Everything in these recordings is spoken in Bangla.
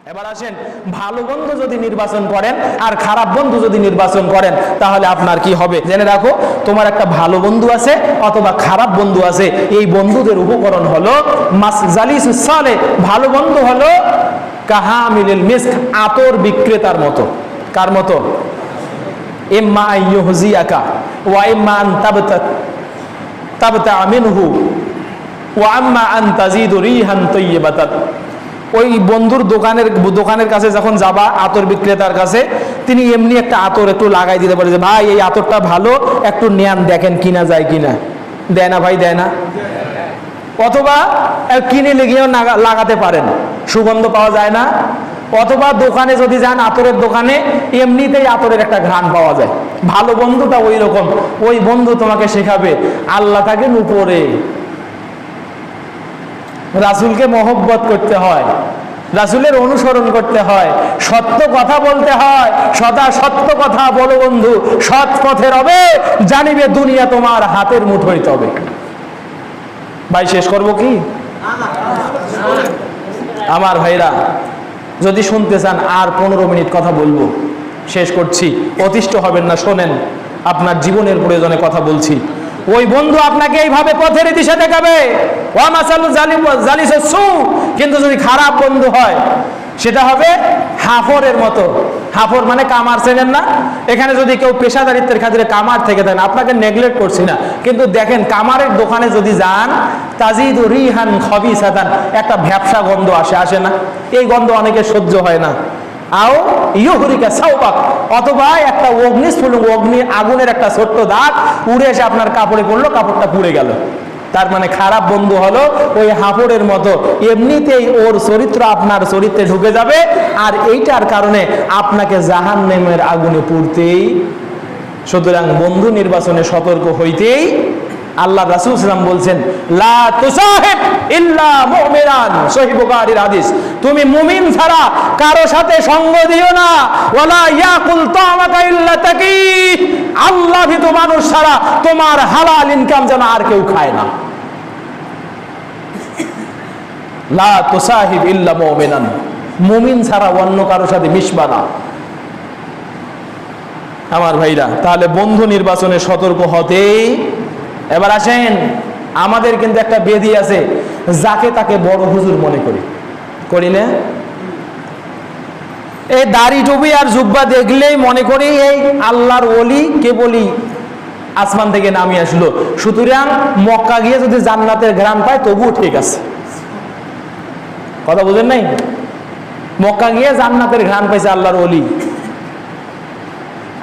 এবার আসেন, ভালো বন্ধু যদি নির্বাচন করেন আর খারাপ বন্ধু যদি নির্বাচন করেন তাহলে আপনার কি হবে জেনে রাখো। তোমার একটা ভালো বন্ধু আছে অথবা খারাপ বন্ধু আছে, এই বন্ধুদের উপকরণ হলো জালিসুস সালেহ। ভালো বন্ধু হলো কাহামিলুল মিস্ক, আতর বিক্রেতার মতো। কার মতো? ইম্মা আইয়ুহজিয়াকা ওয়া ইম্মা আন তাবতা মিনহু ওয়া আম্মা আন তাজিদু রিহান তাইয়্যিবাতান। ওই বন্ধুর দোকানের কাছে যখন যাবা, আতর বিক্রেতার কাছে, তিনি এমনি একটা আতর একটু লাগাই দিতে পারে যে ভাই এই আতরটা ভালো, একটু নেন দেখেন কিনা যায় কিনা। দেয় না ভাই, দেয় না? অথবা কিনে লেগেও লাগাতে পারেন, সুগন্ধ পাওয়া যায় না? অথবা দোকানে যদি যান, আতরের দোকানে, এমনিতেই আতরের একটা ঘ্রাণ পাওয়া যায়। ভালো বন্ধুটা ওই রকম, ওই বন্ধু তোমাকে শেখাবে আল্লাহ থাকেন উপরে, রাসূলকে মহব্বত করতে হয়, রাসূলের অনুসরণ করতে হয়, সত্য কথা বলতে হয়, সদা সত্য কথা বলো বন্ধু, সৎ পথে রবে, জানিবে দুনিয়া তোমার হাতের মুঠোয় তবে। ভাই শেষ করব কি? আমার ভাইরা যদি শুনতে চান আর 15 মিনিট কথা বলবো, শেষ করছি, অতিষ্ঠ হবেন না, শোনেন, আপনার জীবনের প্রয়োজনে কথা বলছি। ওই বন্ধু আপনাকে এইভাবে পথের দিশা দেখাবে, ওয়া মাসালু জালিসুস সু। কিন্তু যদি খারাপ বন্ধু হয় সেটা হবে হাফরের মতো। হাফর মানে কামার, চেনেন না? এখানে যদি কেউ পেশাদারিত্বের খাতিরে কামার থেকে দেন, আপনাকে নেগলেক্ট করছি না, কিন্তু দেখেন কামারের দোকানে যদি যান, তাজিদু রিহান খবিসাতান, একটা ভ্যাপসা গন্ধ আসে না? এই গন্ধ অনেকে সহ্য হয় না। আও ইউহরিকা সাওবাক, অথবা একটা অগ্নিস্ফুলিঙ্গ, আগুনের একটা ছোট্ট দাগ উড়ে এসে আপনার কাপড়ে পড়লো, কাপড়টা পুড়ে গেল। তার মানে খারাপ বন্ধু হলো ওই হাফড়ের মতো, এমনিতেই ওর চরিত্র আপনার চরিত্রে ঢুকে যাবে, আর এইটার কারণে আপনাকে জাহান্নামের আগুনে পুড়তেই। সুতরাং বন্ধু নির্বাচনে সতর্ক হইতেই আল্লাহ রাসূল সাল্লাল্লাহু আলাইহি ওয়াসাল্লাম বলছেন, লা তুসাহিব ইল্লা মুমিনান, সহিহ বুখারীর হাদিস। তুমি মুমিন ছাড়া কারো সাথে সঙ্গ দিও না। ওয়ালা ইয়াকুল তামাকা ইল্লা তাকি, আল্লাহ ভীত মানুষ ছাড়া তোমার হালাল ইনকাম যেন আর কেউ খায় না। লা তুসাহিব ইল্লা মুমিনান, মুমিন ছাড়া অন্য কারো সাথে মিশবা না। আমার ভাইরা, তাহলে বন্ধু নির্বাচনে সতর্ক হতেই। এবার আসেন, আমাদের কিন্তু একটা বেদি আছে, যাকে তাকে বড় হুজুর মনে করি না? এই দাড়ি টুপি আর জুব্বা দেখলেই মনে করি এই আল্লাহর ওলি, কেবলই আসমান থেকে নামি আসলো। সুতরাং মক্কা গিয়ে যদি জান্নাতের ঘ্রাণ পায় তবুও ঠিক আছে। কথা বুঝেন নাই? মক্কা গিয়ে জান্নাতের ঘ্রাণ পাইছে আল্লাহর ওলি,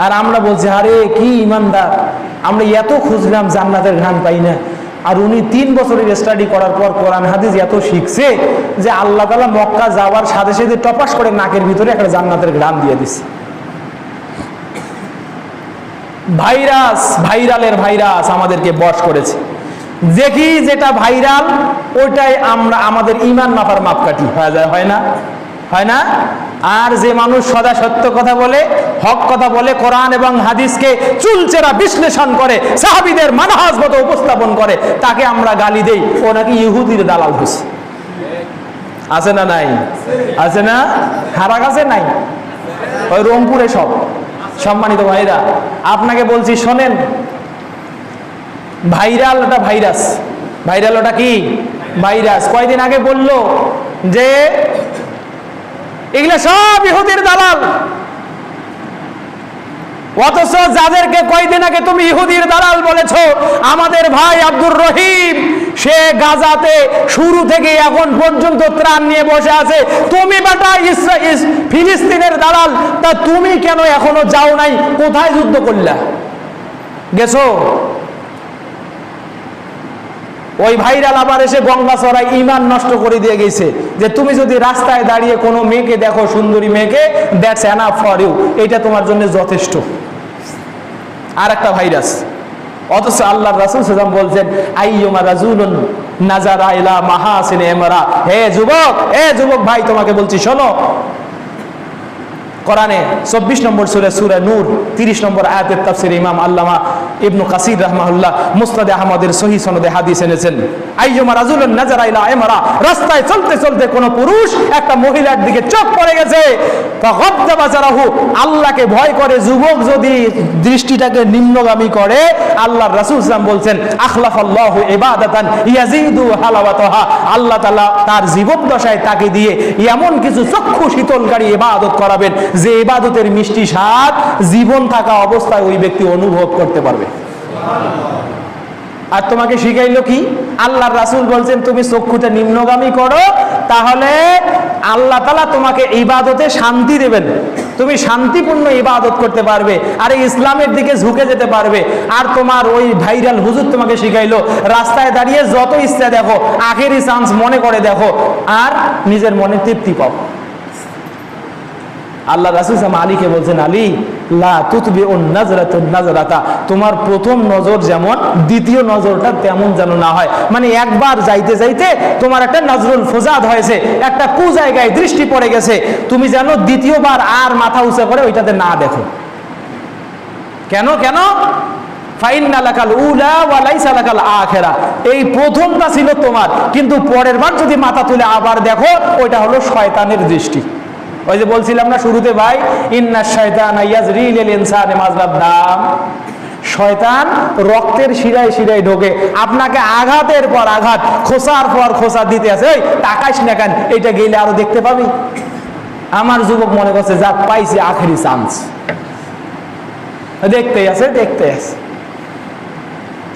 আর আমরা বলছি আরে কি ইমানদার, আমরা এত খুঁজলাম জান্নাতের ঘ্রাণ পাই না। আর উনি 3 বছরের স্টাডি করার পর কোরআন হাদিস এত শিখছে যে আল্লাহ তাআলা মক্কা যাওয়ার সাথে সাথে টপাস করে নাকের ভিতরে একটা জান্নাতের ঘ্রাণ দিয়ে দিচ্ছে। ভাইরালের ভাইরাস আমাদেরকে বশ করেছে। দেখি যেটা ভাইরাল ওইটাই আমরা আমাদের ঈমান মাপার মাপকাঠি হয়ে যায়, হয় না? হয় না? আর যে মানুষ সদা সত্য কথা বলে, হক কথা বলে, কোরআন এবং হাদিসকে চুলচেরা বিশ্লেষণ করে, সাহাবীদের মানহাজ মতো উপস্থাপন করে, তাকে আমরা গালি দেই, ও নাকি ইহুদির দালাল হয়েছে। আছে না নাই? আছে না? হারা কাছে নাই, ওই রংপুরে সব। সম্মানিত ভাইরা, আপনাকে বলছি শোনেন, ভাইরাল ওটা ভাইরাস, ভাইরাল ওটা কি? ভাইরাস। কয়দিন আগে বললো যে এগুলো সব ইহুদির দালাল, অথচ যাদেরকে কয়দিন আগে তুমি ইহুদির দালাল বলেছো, আমাদের ভাই আব্দুর রহিম, সে গাজাতে শুরু থেকে এখন পর্যন্ত ত্রাণ নিয়ে বসে আছে। তুমি বেটা ফিলিস্তিনের দালাল, তা তুমি কেন এখনো যাও নাই? কোথায় যুদ্ধ করলা? গেছো? ওই ভাইরাল আবার এসে গঙ্গাচড়ায় ঈমান নষ্ট করে দিয়ে গেছে যে তুমি যদি রাস্তায় দাঁড়িয়ে কোনো মেয়েকে দেখো, সুন্দরী মেয়েকে, দ্যাটস এনাফ ফর ইউ, এটা তোমার জন্য যথেষ্ট। আর একটা ভাইরাস। অথচ আল্লাহ রাসূল সাল্লাল্লাহু আলাইহি ওয়াসাল্লাম বলছেন, আইয়ুমা রাজুলুন নাজারা ইলা মাহাসিন ইমরা। হে যুবক ভাই, তোমাকে বলছি শোনো, কোরআনে 24 নম্বর সূরা নূর 30 নম্বর আয়াতের তাফসীরে ইমাম আল্লামা ইবনে কাসির রাহমাহুল্লাহ মুসনাদে আহমদের সহিহ সনদে হাদিস এনেছেন, আইয়ুমা রাজুলুন নাজারা ইলা ইমরা, রাস্তায় চলতে চলতে কোন পুরুষ একটা মহিলার দিকে চোখ পড়ে গেছে, ফাগাদ্দা বাসারাহু, আল্লাহকে ভয় করে যুবক যদি দৃষ্টিটাকে নিম্নগামী করে, আল্লাহর রাসূল সাল্লাল্লাহু আলাইহি ওয়াসাল্লাম বলছেন আখলাফাল্লাহু ইবাদাতান ইয়াজিদু হালাওয়াতাহা, আল্লাহ তাআলা তার জীবদ্দশায় তাকে দিয়ে এমন কিছু চক্ষু শীতলকারী ইবাদত করাবেন যে ইবাদতের মিষ্টি স্বাদ জীবন থাকা অবস্থায় ওই ব্যক্তি অনুভব করতে পারবে। আর তোমাকে শিখাইলো কি? আল্লাহর রাসূল বলছেন তুমি চক্ষুটা নিম্নগামী করো, তাহলে আল্লাহ তাআলা তোমাকে ইবাদতে শান্তি দেবেন, তুমি শান্তিপূর্ণ ইবাদত করতে পারবে, আর ইসলামের দিকে ঝুঁকে যেতে পারবে। আর তোমার ওই ভাইরাল হুজুর তোমাকে শিখাইলো রাস্তায় দাঁড়িয়ে যত ইচ্ছা দেখো, আখেরি চান্স মনে করে দেখো, আর নিজের মনে তৃপ্তি পাও। আল্লাহ রাসূল সাল্লাল্লাহু আলাইহি ওয়াসাল্লাম আলীকে বলছেন, আলী লা তুতবিউন নাজরাতুন নাজরাতা, তোমার প্রথম নজর যেমন দ্বিতীয় নজরটা তেমন যেন না হয়। মানে একবার যাইতে যাইতে তোমার একটা নজরুল ফুজাদ হয়েছে, একটা কু জায়গায় দৃষ্টি পড়ে গেছে, তুমি যেন দ্বিতীয়বার আর মাথা উঁচা করে ওইটাতে না দেখো। কেন কেন? ফাইন্না লাকাল উলা ওয়া লাইসা লাকাল আখিরা, এই প্রথমটা ছিল তোমার, কিন্তু পরের বার যদি মাথা তুলে আবার দেখো ওইটা হলো শয়তানের দৃষ্টি। ওই যে বলছিলাম না শুরুতে ভাই, ইন্না শাইতানা ইয়াজরি লিল ইনসানি মাজরাদ দাম, শয়তান রক্তের শিরায় শিরায় ঢোকে, আপনাকে আঘাতের পর আঘাত, খোসার পর খোসা দিতে আছে, এই তাকাইস না কেন, এইটা গেলে আরো দেখতে পাবি। আমার যুবক মনে করছে যাক পাইছি আখেরি চান্স, দেখতে আছে দেখতে আছে।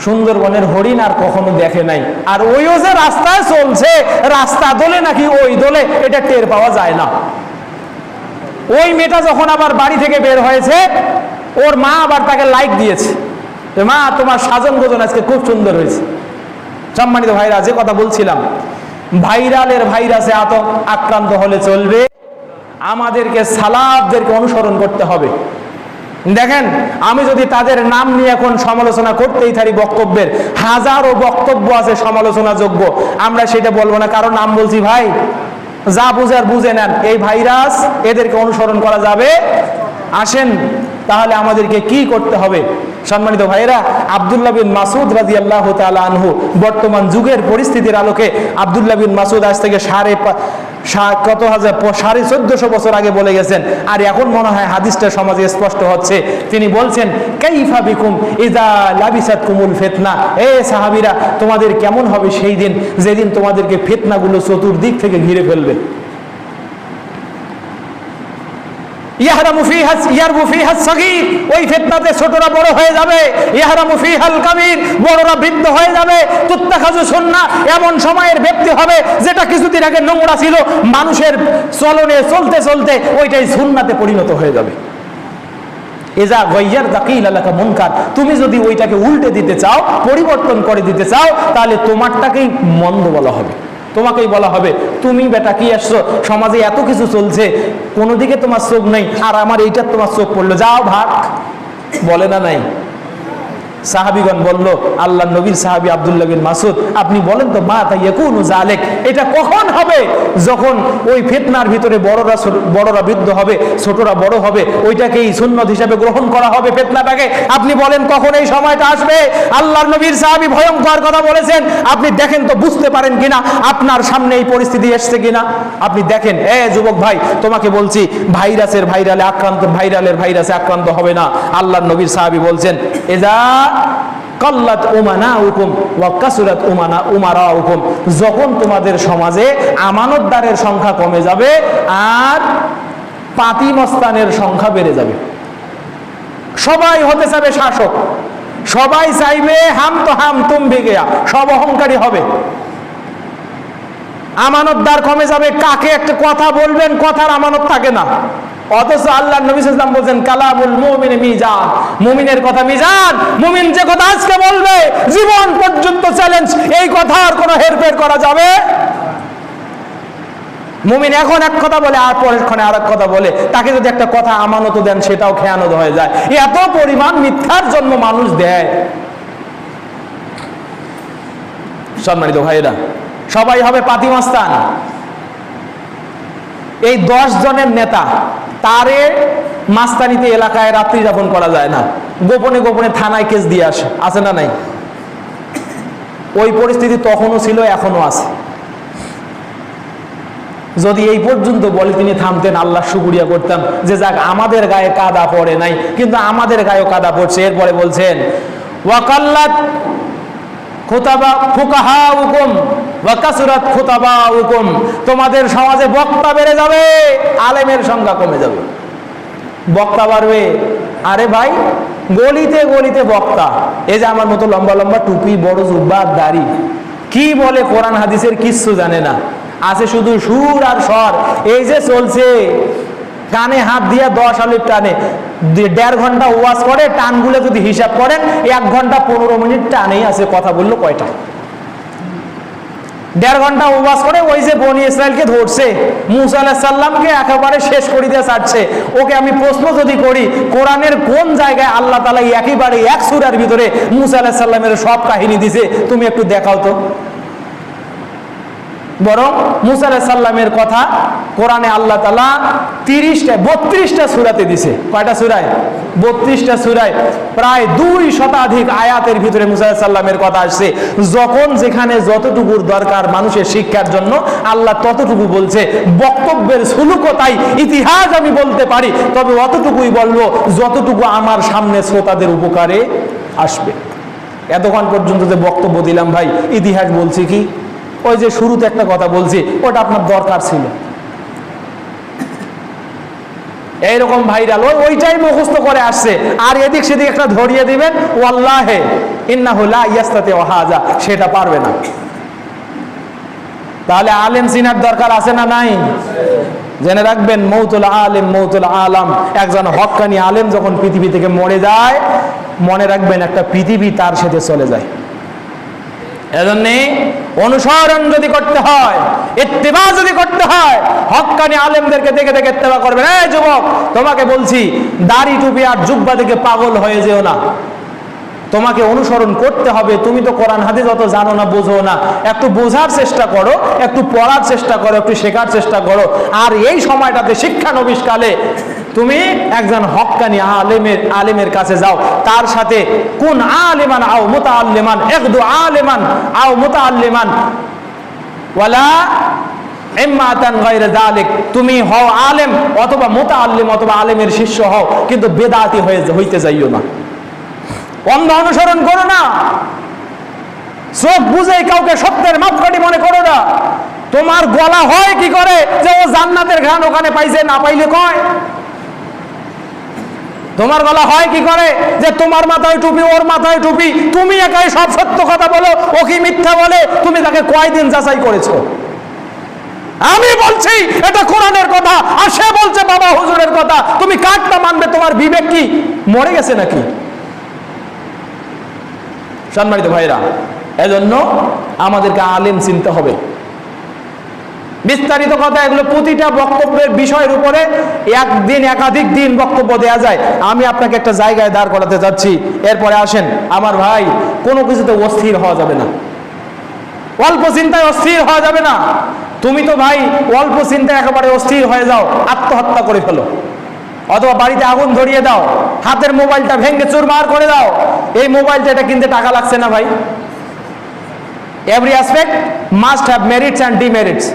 সুন্দরবনের হরিণ আর কখনো দেখে নাই, আর ওইও যে রাস্তায় চলছে, রাস্তা দোলে নাকি ওই দোলে এটা টের পাওয়া যায় না। ওই মেয়েটা যখন আবার বাড়ি থেকে বের হয়েছে, ওর মা আবার তাকে লাইক দিয়েছে, মা তোমার সাজন গোজন আজকে খুব সুন্দর হয়েছে। সম্মানিত ভাইরা, যে কথা বলছিলাম, ভাইরালের ভাইরাসে আক্রান্ত হলে চলবে, আমাদেরকে সালাফদেরকে অনুসরণ করতে হবে। দেখেন, আমি যদি তাদের নাম নিয়ে এখন সমালোচনা করতেই থাকি, বক্তব্যের হাজারো বক্তব্য আছে সমালোচনা যোগ্য, আমরা সেটা বলবো না, কারণ নাম বলছি ভাই, যা বুঝার বুঝে নেন। এই ভাইরাস, এদেরকে অনুসরণ করা যাবে? আসেন তাহলে আমাদেরকে কি করতে হবে। সম্মানিত ভাইরা, আব্দুল্লাহ বিন মাসউদ রাদিয়াল্লাহু তাআলা আনহু, বর্তমান যুগের পরিস্থিতির আলোকে আব্দুল্লাহ বিন মাসউদ আজ থেকে 1450 বছর আগে বলে গেছেন, আর এখন মনে হয় হাদিসটা সমাজে স্পষ্ট হচ্ছে। তিনি বলছেন, কাইফা বিকুম ইযা লাবিসাতকুমুল ফিতনা, এ সাহাবীরা তোমাদের কেমন হবে সেই দিন যেদিন তোমাদেরকে ফিতনাগুলো চতুর্দিক থেকে ঘিরে ফেলবে। ইয়াহরামু ফিহা ইয়ারবু ফিহা সাগীর, ওই ফিতনাতে ছোটরা বড় হয়ে যাবে। ইয়াহরামু ফিহাল কাবীর, বড়রা বৃদ্ধ হয়ে যাবে। তুত্তাখাযু সুন্নাহ, এমন সময়ের ব্যক্তি হবে যেটা কিছুদিন আগে নোংরা ছিল, মানুষের চলনে চলতে চলতে ওইটাই সুন্নাতে পরিণত হয়ে যাবে। ইজা গায়্যারতা কিলা লাকা মুনকার, তুমি যদি ওইটাকে উল্টে দিতে চাও, পরিবর্তন করে দিতে চাও, তাহলে তোমারটাকেই মন্দ বলা হবে, তোমাকেই বলা হবে তুমি বেটা কি আসছো, সমাজে এত কিছু চলছে, কোনো দিকে তোমার চোখ নেই, আর আমার এইটার তোমার চোখ পড়লো, যাও ভাগ। বলে না নাই? সাহাবীগণ বলল, আল্লাহ নবীর সাহাবী আব্দুল্লাহ বিন মাসউদ, আপনি বলেন তো মা তায়াকুনু যালিক, এটা কখন হবে? যখন ওই ফিতনার ভিতরে বড়রা বৃদ্ধ হবে, ছোটরা বড় হবে, ওইটাকেই সুন্নাত হিসেবে গ্রহণ করা হবে ফিতনাটাকে। আপনি বলেন কখন এই সময়টা আসবে? আল্লাহর নবীর সাহাবী ভয়ঙ্কর কথা বলেছেন, আপনি দেখেন তো বুঝতে পারেন কিনা, আপনার সামনে এই পরিস্থিতি এসছে কিনা আপনি দেখেন। এ যুবক ভাই, তোমাকে বলছি, ভাইরাসের ভাইরাসে আক্রান্ত হবে না। আল্লাহর নবীর সাহাবী বলছেন, এজা কাল্লাত উমানাউকুম ওয়া কাসুরাত উমারাউকুম, যখন তোমাদের সমাজে আমানতদারের সংখ্যা কমে যাবে আর পাতি মস্তানের সংখ্যা বেড়ে যাবে। সবাই হতে চাবে শাসক, সবাই চাইবে হাম তো হাম তুম ভি গয়া, সব অহংকারী হবে। আমানতদার কমে যাবে, কাকে একটা কথা বলবেন, কথার আমানত থাকে না। অথচ আল্লাহর নবী সাল্লাল্লাহু আলাইহি ওয়াসাল্লাম বলেন, কালামুল মুমিনি মিজান, মুমিনের কথা মিজান। মুমিন যে কথা আজকে বলবে, জীবন পর্যন্ত চ্যালেঞ্জ, এই কথার কোনো হেরফের করা যাবে? মুমিন এখন এক কথা বলে আর পরেরক্ষণে আরেক কথা বলে, তাকে যদি একটা কথা আমানত দেন সেটাও খেয়ানত হয়ে যায়। এত পরিমাণ মিথ্যার জন্ম মানুষ দেয়। সম্মানিত ভাইরা, সবাই হবে পাতিমাস্তান। এই 10 জনের নেতা তারে মাস্তানিতে এলাকায় রাত্রি যাপন করা যায় না, গোপনে গোপনে থানায় কেস দিয়ে আসে না নাই? ওই পরিস্থিতি তখনও ছিল, এখনো আছে। যদি এই পর্যন্ত বলে তিনি থামতেন, আল্লাহ শুকরিয়া করতাম যে যাক আমাদের গায়ে কাদা পড়ে নাই, কিন্তু আমাদের গায়েও কাদা পড়ছে। এরপরে বলছেন ওয়াকাল্লাত ফুকাহাউকুম ওয়া কাসরাত খুতাবাউকুম, তোমাদের সমাজে বক্তা বেড়ে যাবে, আলেমের সংখ্যা কমে যাবে। বক্তা বাড়বে, আরে ভাই গলিতে গলিতে বক্তা, এই যে আমার মতো লম্বা লম্বা টুপি, বড় জুব্বা, দাড়ি, কি বলে কোরআন হাদিসের কিচ্ছু জানে না, আছে শুধু সুর আর স্বর। এই যে চলছে, কানে হাত দিয়া 10 আলিফ টানে, 1.5 ঘন্টা ওয়াজ করে, টানগুলো যদি হিসাব করেন 1 ঘন্টা 15 মিনিট টানেই আছে। কথা বললো কয়টা? 1.5 ঘন্টা ওয়াজ করে। ওই যে বনি ইসরাইলকে ধরছে, মুসা আলাইহিস সালামকে একেবারে শেষ করে দিয়ে ছাড়ছে। ওকে আমি প্রশ্ন যদি করি, কোরআনের কোন জায়গায় আল্লাহ তাআলা একেবারে এক সূরার ভিতরে মুসা আলাইহিস সালামের সব কাহিনী দিছে, তুমি একটু দেখাও তো। বরং মুসা আলাইহিস সালামের কথা কোরআনে আল্লাহ তাআলা 32টা সূরাতে দিছে। কয়টা সূরায়? 32টা সূরায় প্রায় 2 শতাধিক আয়াতের ভিতরে মুসা আলাইহিস সালামের কথা আসছে। যখন যেখানে যতটুকুর দরকার মানুষের শিক্ষার জন্য, আল্লাহ ততটুকু বলছে। বক্তব্যের সুলুকতাই ইতিহাস আমি বলতে পারি, তবে অতটুকুই বলবো যতটুকু আমার সামনে শ্রোতাদের উপকারে আসবে। এতক্ষণ পর্যন্ত যে বক্তব্য দিলাম ভাই, ইতিহাস বলছি কি? ওই যে শুরুতে একটা কথা বলছি, ওটা আপনার দরকার ছিল। এইরকম ভাইরাল ওইটাই মুখস্থ করে আসছে, আর এদিক সেদিক একটা ধরিয়ে দিবেন, ওয়াল্লাহে ইন্নাহু লা ইয়াস্তাতি ওয়াহাজা, সেটা পারবে না। তাহলে আলেম চিনার দরকার আছে না নাই? জেনে রাখবেন, মৌতুল আলেম মৌতুল আলাম। একজন হক্কানি আলেম যখন পৃথিবী থেকে মরে যায়, মনে রাখবেন একটা পৃথিবী তার সাথে চলে যায়। এজন্য অনুসরণ যদি করতে হয়, ইত্তেবা যদি করতে হয়, হক্কানি আলেমদেরকে দেখে দেখে ইত্তেবা করবেন। এই যুবক, তোমাকে বলছি, দাড়ি টুপি আর জুব্বা থেকে পাগল হয়ে যেও না, তোমাকে অনুসরণ করতে হবে। তুমি তো কোরআন হাদিস অত জানো না, বোঝো না, একটু বোঝার চেষ্টা করো, একটু পড়ার চেষ্টা করো, একটু শেখার চেষ্টা করো। আর এই সময়টাতে শিক্ষানবিশকালে তুমি একজন হক্কানি আলেমের কাছে যাও, তার সাথে কোন আলেমান আও মুতাআল্লিমান, একদু আলেমান আও মুতাআল্লিমান ওয়ালা ইম্মাতান গায়রা যালিক, তুমি হও আলেম অথবা মুতাআল্লিম অথবা আলেমের শিষ্য হও, কিন্তু বেদাতি হইতে যাইও না। অন্ধ অনুসরণ করো না, চোখ বুঝে কাউকে সত্যের মাপকাঠি মনে করো না। তোমার গলা হয় কি করে যে ও জান্নাতের ঘ্রাণ ওখানে পাইছে, না পাইলে কয়? তোমার গলা হয় কি করে যে তোমার মাথায় টুপি, ওর মাথায় টুপি, তুমি একাই সব সত্য কথা বলো, ও কি মিথ্যা বলে? তুমি তাকে কয়দিন যাচাই করেছো? আমি বলছি এটা কোরআনের কথা, আর সে বলছে বাবা হুজুরের কথা। তুমি কারটা মানবে? তোমার বিবেক কি মরে গেছে নাকি? সম্মানিত ভাইরা, এজন্য আমাদেরকে আলেম চিনতে হবে। বিস্তারিত কথা এগুলো প্রতিটা বক্তব্যের বিষয়ের উপরে একদিন একাধিক দিন বক্তব্য দেয়া যায়। আমি আপনাকে একটা জায়গায় দাঁড় করাতে যাচ্ছি, এরপরে আসেন। আমার ভাই, কোনো কিছুতে অস্থির হওয়া যাবে না, অল্প চিন্তায় অস্থির হওয়া যাবে না। তুমি তো ভাই অল্প চিন্তায় একেবারে অস্থির হয়ে যাও, আত্মহত্যা করে ফেলো, অথবা বাড়িতে আগুন ধরিয়ে দাও, হাতের মোবাইলটা ভেঙে চুরমার করে দাও। এই মোবাইলটা এটা কিনতে টাকা লাগছে না ভাই? Every aspect must have merits and demerits.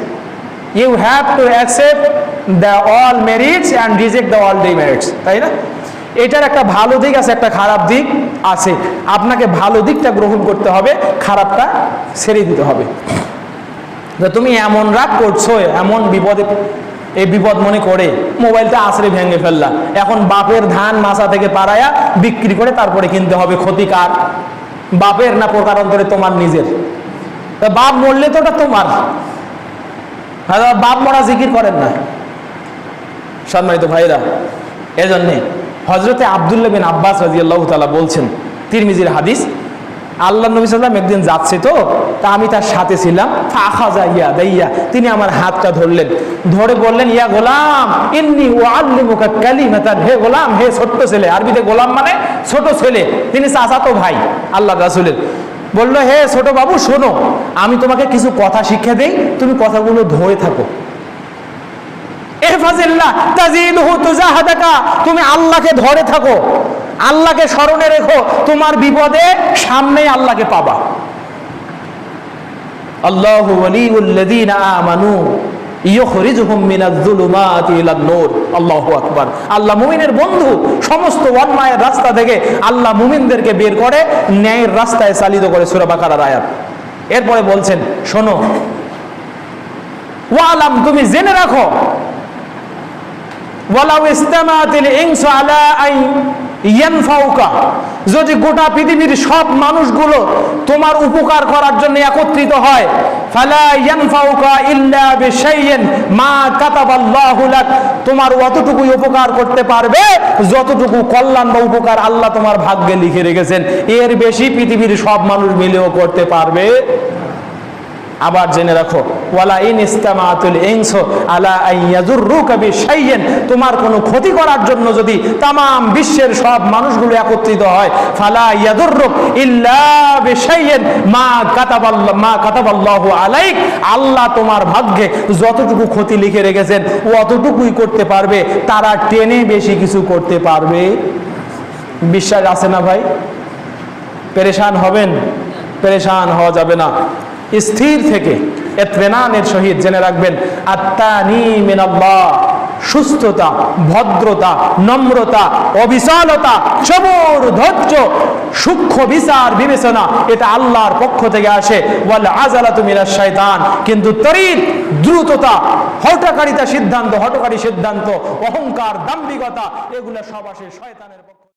You have to accept the all merits and reject the all demerits, তাই না? এটার একটা ভালো দিক আছে, একটা খারাপ দিক আছে। আপনাকে ভালো দিকটা গ্রহণ করতে হবে, খারাপটা ছেড়ে দিতে হবে। তুমি এমন রাগ করছো, এমন বিপদে, এই বিপদ মনে করে মোবাইলটা আছড়ে ভেঙে ফেললা, এখন বাপের ধান মাছা থেকে পাড়ায়া বিক্রি করে তারপরে কিনতে হবে। ক্ষতিকার বাপের না প্রকারান্তরে তোমার নিজের? বাপ মরলে তো ওটা তোমার। বাপ মরা জিকির করেন না। সম্মানিত ভাইরা, এজন্যে হযরতে আব্দুল্লাহ বিন আব্বাস রাদিয়াল্লাহু তাআলা বলছেন, তিরমিজির হাদিস, আল্লাহ নবী সাল্লাল্লাহু আলাইহি ওয়াসাল্লাম একদিন যাচ্ছে তো, তা আমি তার সাথে ছিলাম। ফাখাযা ইয়াদাইয়া, তিনি আমার হাতটা ধরলেন, ধরে বললেন, ইয়া গোলাম ইন্নী উআল্লিমুকা কালিমাতান, হে গোলাম, হে ছোট্ট ছেলে। আরবিতে গোলাম মানে ছোট ছেলে, তিনি চাচাতো ভাই আল্লাহ রাসূলের। বললো, হে ছোট বাবু শোনো, আমি তোমাকে কিছু কথা শিক্ষা দেই, তুমি কথাগুলো ধরে থাকো। ইহফাজিল্লাহ তাজিদহু তুজাহাদাকা, তুমি আল্লাহকে ধরে থাকো, আল্লাহকে স্মরণে রেখো, তোমার বিপদে সামনেই আল্লাহকে পাবা। আল্লাহু ওয়ালিউল্লাযীনা আমানু ইউখরিজুহুম মিনাজ-যুলুমাতি ইলান-নূর। আল্লাহু আকবার। আল্লাহ মুমিনের বন্ধু, সমস্ত অন্যায়ের রাস্তা থেকে আল্লাহ মুমিনদেরকে বের করে ন্যায়ের রাস্তায় চালিত করে। সূরা বাকারার আয়াত। এরপরে বলছেন শোনো, ওয়ালাম, তুমি জেনে রাখো, ওয়ালাউ ইসতামাতিল ইনসু আলা আন ইয়ানফাউকা, যদি গোটা পৃথিবীর সব মানুষগুলো তোমার উপকার করার জন্য একত্রিত হয়, ফালা ইয়ানফাউকা ইল্লা বিশাইইন মা কাতাবাল্লাহু লাক, তোমার অতটুকুই উপকার করতে পারবে যতটুকু কল্যাণ বা উপকার আল্লাহ তোমার ভাগ্যে লিখে রেখেছেন। এর বেশি পৃথিবীর সব মানুষ মিলেও করতে পারবে। আবার জেনে রাখো, ওয়ালা ইন ইসতামাতুল ইনসু আলা আন ইয়াযুররুকা বিশাইইন, তোমার কোনো ক্ষতি করার জন্য যদি তাম বিশ্বের সব মানুষগুলো একত্রিত হয়, ফালা ইয়াযুররুক ইল্লা বিশাইইন মা কাতাবাল্লাহু আলাইক, আল্লাহ তোমার ভাগ্যে যতটুকু ক্ষতি লিখে রেখেছেন অতটুকুই করতে পারবে, তারা টেনে বেশি কিছু করতে পারবে। বিশ্বাস আছে না ভাই? পেরেশান হবেন? পেরেশান হওয়া যাবে না। স্থির থেকে ইতমিনানের সহিত জেনে রাখবেন, আত্তানি মিনাল্লাহ, সুস্থতা, ভদ্রতা, নম্রতা, অবিচলতা, সবর, ধৈর্য, সূক্ষ্ম বিচার বিবেচনা, এটা আল্লাহর পক্ষ থেকে আসে। ওয়াল আজালাতু মিনাশ শাইতান, কিন্তু তরিত, দ্রুততা, হঠকারী সিদ্ধান্ত, অহংকার, দাম্ভিকতা, এগুলো সব আসে শয়তানের পক্ষ।